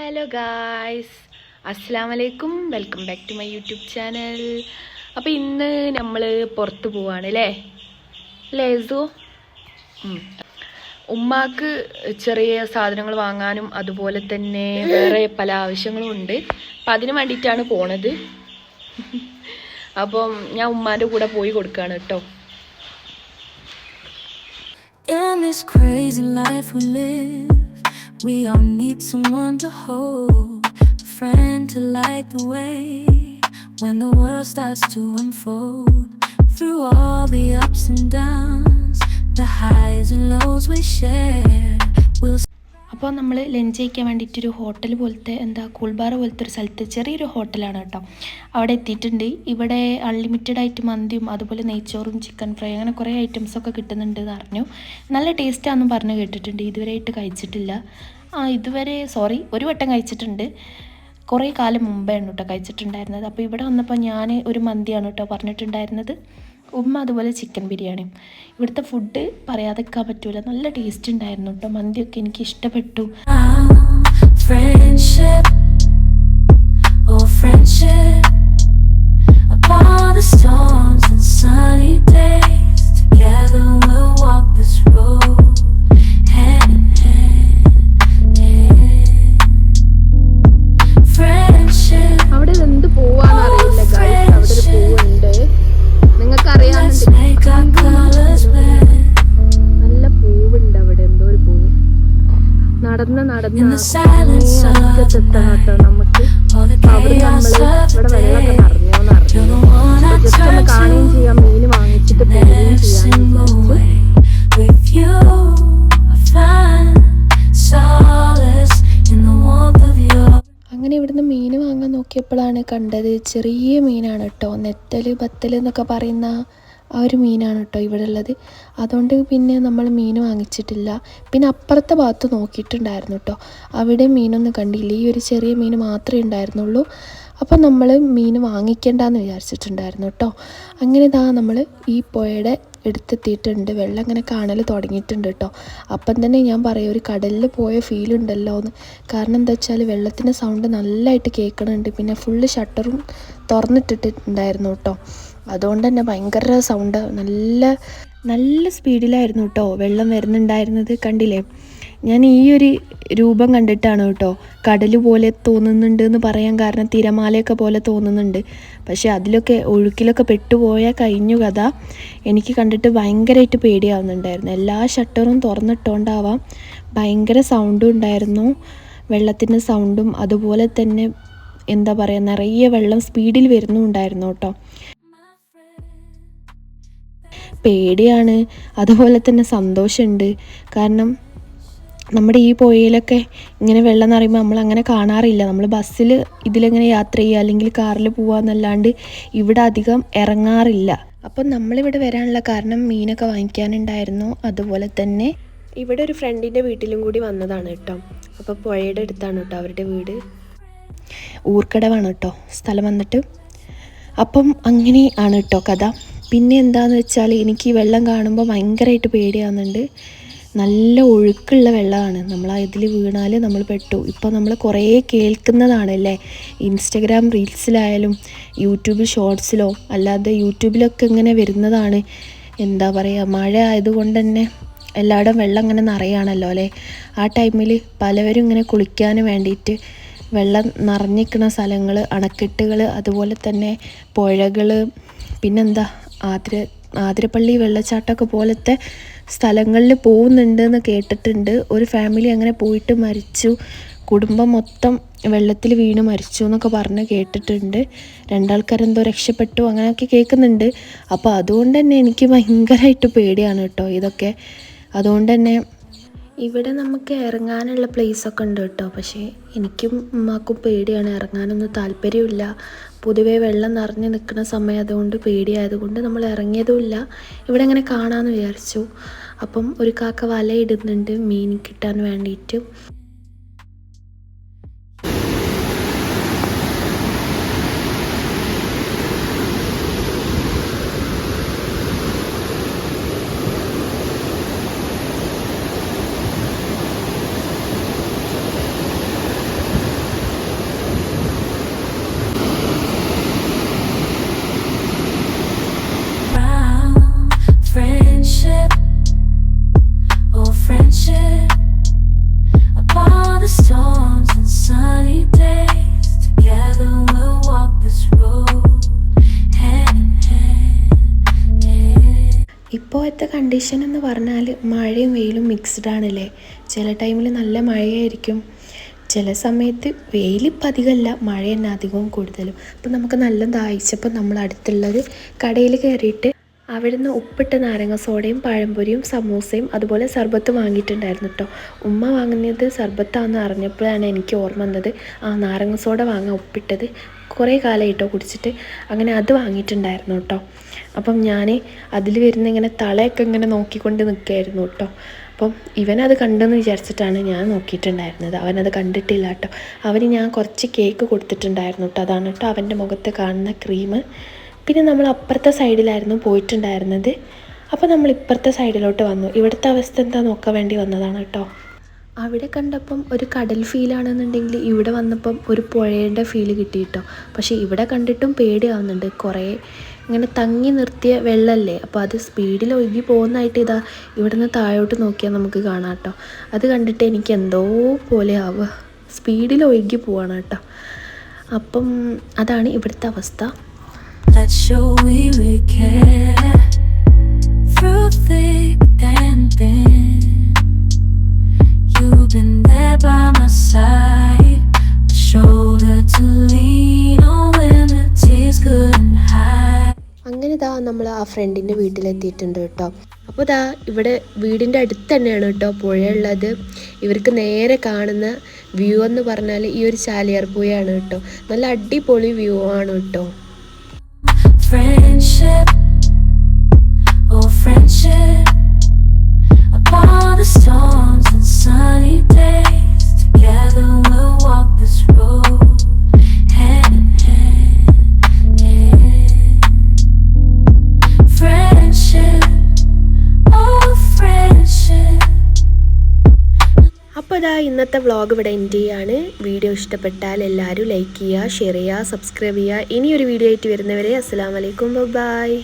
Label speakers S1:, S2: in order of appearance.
S1: Hello guys, അസ്സലാമു അലൈക്കും. Welcome back to my YouTube channel. അപ്പോൾ ഇന്ന് നമ്മൾ പുറത്ത് പോവാണ് അല്ലേ ലേസു? ഉമ്മാക്ക് ചെറിയ സാധനങ്ങൾ വാങ്ങാനും അതുപോലെ തന്നെ വേറെ പല ആവശ്യങ്ങളും ഉണ്ട്. അപ്പം അതിന് വേണ്ടിയിട്ടാണ് പോണത്. അപ്പം ഞാൻ ഉമ്മാൻ്റെ കൂടെ പോയി കൊടുക്കുകയാണ് കേട്ടോ.
S2: In this crazy life we live, we all need someone to hold, a friend to light the way when the world starts to unfold. Through all the ups and downs, the highs and lows we share, we'll
S1: അപ്പോൾ നമ്മൾ lunch കഴിക്കാൻ വേണ്ടിയിട്ടൊരു hotel പോലത്തെ cool bar പോലത്തെ ഒരു സ്ഥലത്ത് ചെറിയൊരു ഹോട്ടലാണ് കേട്ടോ. അവിടെ എത്തിയിട്ടുണ്ട്. ഇവിടെ അൺലിമിറ്റഡ് ആയിട്ട് മന്തിയും അതുപോലെ നെയ്ച്ചോറും ചിക്കൻ ഫ്രൈ അങ്ങനെ കുറേ ഐറ്റംസൊക്കെ കിട്ടുന്നുണ്ട് എന്ന് അറിഞ്ഞു. നല്ല ടേസ്റ്റാണെന്നും പറഞ്ഞ് കേട്ടിട്ടുണ്ട്. ഇതുവരെയായിട്ട് കഴിച്ചിട്ടില്ല. ഒരു വട്ടം കഴിച്ചിട്ടുണ്ട്. കുറേ കാലം മുമ്പാണ് കേട്ടോ കഴിച്ചിട്ടുണ്ടായിരുന്നത്. അപ്പോൾ ഇവിടെ വന്നപ്പോൾ ഞാൻ ഒരു മന്തിയാണ് കേട്ടോ പറഞ്ഞിട്ടുണ്ടായിരുന്നത്. ഉമ്മ അതുപോലെ ചിക്കൻ ബിരിയാണിയും. ഇവിടുത്തെ ഫുഡ് പറയാതെക്കാൻ പറ്റൂല, നല്ല ടേസ്റ്റ് ഉണ്ടായിരുന്നു കേട്ടോ. മന്തിയൊക്കെ എനിക്ക് ഇഷ്ടപ്പെട്ടു.
S2: friendship, oh friendship, upon the storms and sunny days, together we'll walk this road, hand in hand, yeah. Friendship,
S1: അവിടെ എന്ത് പോവാന്നറിയില്ല ഗൈസ്. അവിടെ ഒരു പൂവുണ്ട്, നിങ്ങൾക്ക് അറിയാമെന്നുണ്ടെങ്കിൽ നല്ല പൂവുണ്ട് അവിടെ. എന്തോ ഒരു പൂവ് നടന്ന് അറ്റത്തെത്തണം കേട്ടോ നമുക്ക്. അവിടെ ഇവിടെ വെള്ളമൊക്കെ നിറഞ്ഞോന്നറിഞ്ഞു. ജസ്റ്റ് ഒന്ന് കാണുകയും ചെയ്യാം, മീൻ വാങ്ങിച്ചിട്ട് പോവുകയും ചെയ്യാം.
S2: with you I find solace in the warmth of your.
S1: അങ്ങനെ ഇവിടുന്ന് മീൻ വാങ്ങാൻ നോക്കിയപ്പോഴാണ് കണ്ടത് ചെറിയ മീനാണ് കേട്ടോ. ബത്തൽ എന്നൊക്കെ പറയുന്ന ആ ഒരു മീനാണ് കേട്ടോ ഇവിടെ ഉള്ളത്. അതുകൊണ്ട് പിന്നെ നമ്മൾ മീൻ വാങ്ങിച്ചിട്ടില്ല. പിന്നെ അപ്പുറത്തെ ഭാഗത്ത് നോക്കിയിട്ടുണ്ടായിരുന്നു കേട്ടോ, അവിടെ മീനൊന്നും കണ്ടില്ല. ഈ ഒരു ചെറിയ മീൻ മാത്രമേ ഉണ്ടായിരുന്നുള്ളൂ. അപ്പം നമ്മൾ മീൻ വാങ്ങിക്കേണ്ടെന്ന് വിചാരിച്ചിട്ടുണ്ടായിരുന്നു കേട്ടോ. അങ്ങനെ നമ്മൾ ഈ പുഴയുടെ എടുത്തെത്തിയിട്ടുണ്ട്. വെള്ളം ഇങ്ങനെ കാണൽ തുടങ്ങിയിട്ടുണ്ട് കേട്ടോ. അപ്പം തന്നെ ഞാൻ പറയാം, ഒരു കടലിൽ പോയ ഫീൽ ഉണ്ടല്ലോ എന്ന്. കാരണം എന്താ വെച്ചാൽ വെള്ളത്തിൻ്റെ സൗണ്ട് നല്ലതായിട്ട് കേൾക്കണുണ്ട്. പിന്നെ ഫുള്ള് ഷട്ടറും തുറന്നിട്ടിട്ടുണ്ടായിരുന്നു കേട്ടോ. അതുകൊണ്ട് തന്നെ ഭയങ്കര സൗണ്ട്, നല്ല സ്പീഡിലായിരുന്നു കേട്ടോ വെള്ളം വരുന്നുണ്ടായിരുന്നത്. കണ്ടില്ലേ, ഞാൻ ഈ ഒരു രൂപം കണ്ടിട്ടാണ് കേട്ടോ കടൽ പോലെ തോന്നുന്നുണ്ട് എന്ന് പറയാൻ കാരണം. തിരമാലയൊക്കെ പോലെ തോന്നുന്നുണ്ട്, പക്ഷേ ഒഴുക്കിലൊക്കെ പെട്ടുപോയാൽ കഴിഞ്ഞു കഥ. എനിക്ക് കണ്ടിട്ട് ഭയങ്കരമായിട്ട് പേടിയാവുന്നുണ്ടായിരുന്നു. എല്ലാ ഷട്ടറും തുറന്നിട്ടോണ്ടാവാം, ഭയങ്കര സൗണ്ടും ഉണ്ടായിരുന്നു, വെള്ളത്തിൻ്റെ സൗണ്ടും. അതുപോലെ തന്നെ നിറയെ വെള്ളം സ്പീഡിൽ വരുന്നുണ്ടായിരുന്നു കേട്ടോ. പേടിയാണ്, അതുപോലെ തന്നെ സന്തോഷമുണ്ട്. കാരണം നമ്മുടെ ഈ പുഴയിലൊക്കെ ഇങ്ങനെ വെള്ളം നിറയുമ്പോൾ നമ്മൾ അങ്ങനെ കാണാറില്ല. നമ്മൾ ബസ്സിൽ ഇതിലെങ്ങനെ യാത്ര ചെയ്യുക അല്ലെങ്കിൽ കാറിൽ പോകാമെന്നല്ലാണ്ട് ഇവിടെ അധികം ഇറങ്ങാറില്ല. അപ്പം നമ്മളിവിടെ വരാനുള്ള കാരണം മീനൊക്കെ വാങ്ങിക്കാനുണ്ടായിരുന്നു. അതുപോലെ തന്നെ ഇവിടെ ഒരു ഫ്രണ്ടിൻ്റെ വീട്ടിലും കൂടി വന്നതാണ് കേട്ടോ. അപ്പോൾ പുഴയുടെ അടുത്താണ് കേട്ടോ അവരുടെ വീട്. ഊർക്കടവാണ് കേട്ടോ സ്ഥലം വന്നിട്ട്. അപ്പം അങ്ങനെ ആണ് കേട്ടോ കഥ. പിന്നെ എന്താണെന്ന് വെച്ചാൽ എനിക്ക് ഈ വെള്ളം കാണുമ്പോൾ ഭയങ്കരമായിട്ട് പേടിയാവുന്നുണ്ട്. നല്ല ഒഴുക്കുള്ള വെള്ളമാണ്, നമ്മൾ ഇതിൽ വീണാൽ നമ്മൾ പെട്ടു. ഇപ്പോൾ നമ്മൾ കുറേ കേൾക്കുന്നതാണല്ലേ, ഇൻസ്റ്റഗ്രാം റീൽസിലായാലും യൂട്യൂബ് ഷോർട്സിലോ അല്ലാതെ യൂട്യൂബിലൊക്കെ ഇങ്ങനെ വരുന്നതാണ്. മഴ ആയതുകൊണ്ട് തന്നെ എല്ലായിടും വെള്ളം ഇങ്ങനെ നിറയാണല്ലോ അല്ലേ. ആ ടൈമിൽ പലവരും ഇങ്ങനെ കുളിക്കാൻ വേണ്ടിയിട്ട് വെള്ളം നിറഞ്ഞിരിക്കുന്ന സ്ഥലങ്ങൾ, അണക്കെട്ടുകൾ, അതുപോലെ തന്നെ പുഴകൾ, ആതിരപ്പള്ളി വെള്ളച്ചാട്ടമൊക്കെ പോലത്തെ സ്ഥലങ്ങളിൽ പോകുന്നുണ്ടെന്ന് കേട്ടിട്ടുണ്ട്. ഒരു ഫാമിലി അങ്ങനെ പോയിട്ട് മരിച്ചു, കുടുംബം മൊത്തം വെള്ളത്തിൽ വീണ് മരിച്ചു എന്നൊക്കെ പറഞ്ഞ് കേട്ടിട്ടുണ്ട്. രണ്ടാൾക്കാരെന്തോ രക്ഷപ്പെട്ടു അങ്ങനെയൊക്കെ കേൾക്കുന്നുണ്ട്. അപ്പോൾ അതുകൊണ്ട് തന്നെ എനിക്ക് ഭയങ്കരമായിട്ട് പേടിയാണ് കേട്ടോ ഇതൊക്കെ. അതുകൊണ്ട് തന്നെ ഇവിടെ നമുക്ക് ഇറങ്ങാനുള്ള പ്ലേസൊക്കെ ഉണ്ട് കേട്ടോ. പക്ഷേ എനിക്കും ഉമ്മാക്കും പേടിയാണ്, ഇറങ്ങാനൊന്നും താല്പര്യമില്ല. പൊതുവേ വെള്ളം നിറഞ്ഞ് നിൽക്കുന്ന സമയം അതുകൊണ്ട് പേടിയായതുകൊണ്ട് നമ്മൾ ഇറങ്ങിയതുമില്ല. ഇവിടെ ഇങ്ങനെ കാണാമെന്ന് വിചാരിച്ചു. അപ്പം ഒരു കാക്ക വലയിടുന്നുണ്ട് മീൻ കിട്ടാൻ വേണ്ടിയിട്ട്. ഇവിടുത്തെ കണ്ടീഷൻ എന്ന് പറഞ്ഞാൽ മഴയും വെയിലും മിക്സ്ഡ് ആണല്ലേ. ചില ടൈമിൽ നല്ല മഴയായിരിക്കും, ചില സമയത്ത് വെയിലിപ്പോൾ അധികമല്ല, മഴ തന്നെ അധികവും കൂടുതലും. അപ്പം നമുക്ക് നല്ല ദാഹിച്ചപ്പോൾ നമ്മൾ അടുത്തുള്ളൊരു കടയിൽ കയറിയിട്ട് അവിടുന്ന് ഉപ്പിട്ട നാരങ്ങ സോഡയും പഴംപൊരിയും സമൂസയും അതുപോലെ സർബത്ത് വാങ്ങിയിട്ടുണ്ടായിരുന്നു കേട്ടോ. ഉമ്മ വാങ്ങുന്നത് സർബത്താണെന്ന് അറിഞ്ഞപ്പോഴാണ് എനിക്ക് ഓർമ്മ വന്നത്, നാരങ്ങ സോഡ വാങ്ങാൻ ഉപ്പിട്ടത് കുറേ കാലമായിട്ടോ കുടിച്ചിട്ട്. അങ്ങനെ അത് വാങ്ങിയിട്ടുണ്ടായിരുന്നു കേട്ടോ. അപ്പം ഞാൻ അതിൽ വരുന്ന ഇങ്ങനെ തളയൊക്കെ ഇങ്ങനെ നോക്കിക്കൊണ്ട് നിൽക്കുകയായിരുന്നു കേട്ടോ. അപ്പം ഇവനത് കണ്ടെന്ന് വിചാരിച്ചിട്ടാണ് ഞാൻ നോക്കിയിട്ടുണ്ടായിരുന്നത്. അവനത് കണ്ടിട്ടില്ല കേട്ടോ. അവന് ഞാൻ കുറച്ച് കേക്ക് കൊടുത്തിട്ടുണ്ടായിരുന്നു കേട്ടോ. അതാണ് കേട്ടോ അവൻ്റെ മുഖത്ത് കാണുന്ന ക്രീം. പിന്നെ നമ്മൾ അപ്പുറത്തെ സൈഡിലായിരുന്നു പോയിട്ടുണ്ടായിരുന്നത്. അപ്പോൾ നമ്മൾ ഇപ്പുറത്തെ സൈഡിലോട്ട് വന്നു. ഇവിടുത്തെ അവസ്ഥ എന്താ നോക്കാൻ വേണ്ടി വന്നതാണ് കേട്ടോ. അവിടെ കണ്ടപ്പം ഒരു കടൽ ഫീലാണെന്നുണ്ടെങ്കിൽ ഇവിടെ വന്നപ്പം ഒരു പുഴയുടെ ഫീല് കിട്ടി കേട്ടോ. പക്ഷേ ഇവിടെ കണ്ടിട്ടും പേടിയാവുന്നുണ്ട്. കുറേ ഇങ്ങനെ തങ്ങി നിർത്തിയ വെള്ളമല്ലേ, അപ്പോൾ അത് സ്പീഡിൽ ഒഴുകി പോകുന്നതായിട്ട് ഇതാ ഇവിടെ നിന്ന് താഴോട്ട് നോക്കിയാൽ നമുക്ക് കാണാം കേട്ടോ. അത് കണ്ടിട്ട് എനിക്ക് എന്തോ പോലെ ആവുക, സ്പീഡിൽ ഒഴുകി പോവാണ് കേട്ടോ. അപ്പം അതാണ് ഇവിടുത്തെ അവസ്ഥ.
S2: Let's show we care through thick and thin. You've been there by my side, a shoulder to lean on when the tears couldn't hide.
S1: അങ്ങനെ ഇതാ നമ്മൾ ആ ഫ്രണ്ടിൻ്റെ വീട്ടിലെത്തിയിട്ടുണ്ട് കേട്ടോ. അപ്പോൾ ഇതാ ഇവിടെ വീടിൻ്റെ അടുത്ത് തന്നെയാണ് കേട്ടോ പുഴയുള്ളത്. ഇവർക്ക് നേരെ കാണുന്ന വ്യൂ എന്ന് പറഞ്ഞാൽ ഈ ഒരു ചാലിയാർ പുഴയാണ് കേട്ടോ. നല്ല അടിപൊളി വ്യൂ ആണ് കേട്ടോ.
S2: Friendship, oh friendship, upon the storms and sunny days, together we'll walk this road, hand in hand, hand. Friendship, oh friendship.
S1: അപ്പോൾ ഇതാ ഇന്നത്തെ വ്ളോഗ് ഇവിടെ എൻഡ് ചെയ്യാണ്. വീഡിയോ ഇഷ്ടപ്പെട്ടാൽ എല്ലാവരും ലൈക്ക് ചെയ്യുക, ഷെയർ ചെയ്യുക, സബ്സ്ക്രൈബ് ചെയ്യുക. ഇനിയൊരു വീഡിയോ ആയിട്ട് വരുന്നവരെ അസ്സലാമു അലൈക്കും, ബൈ.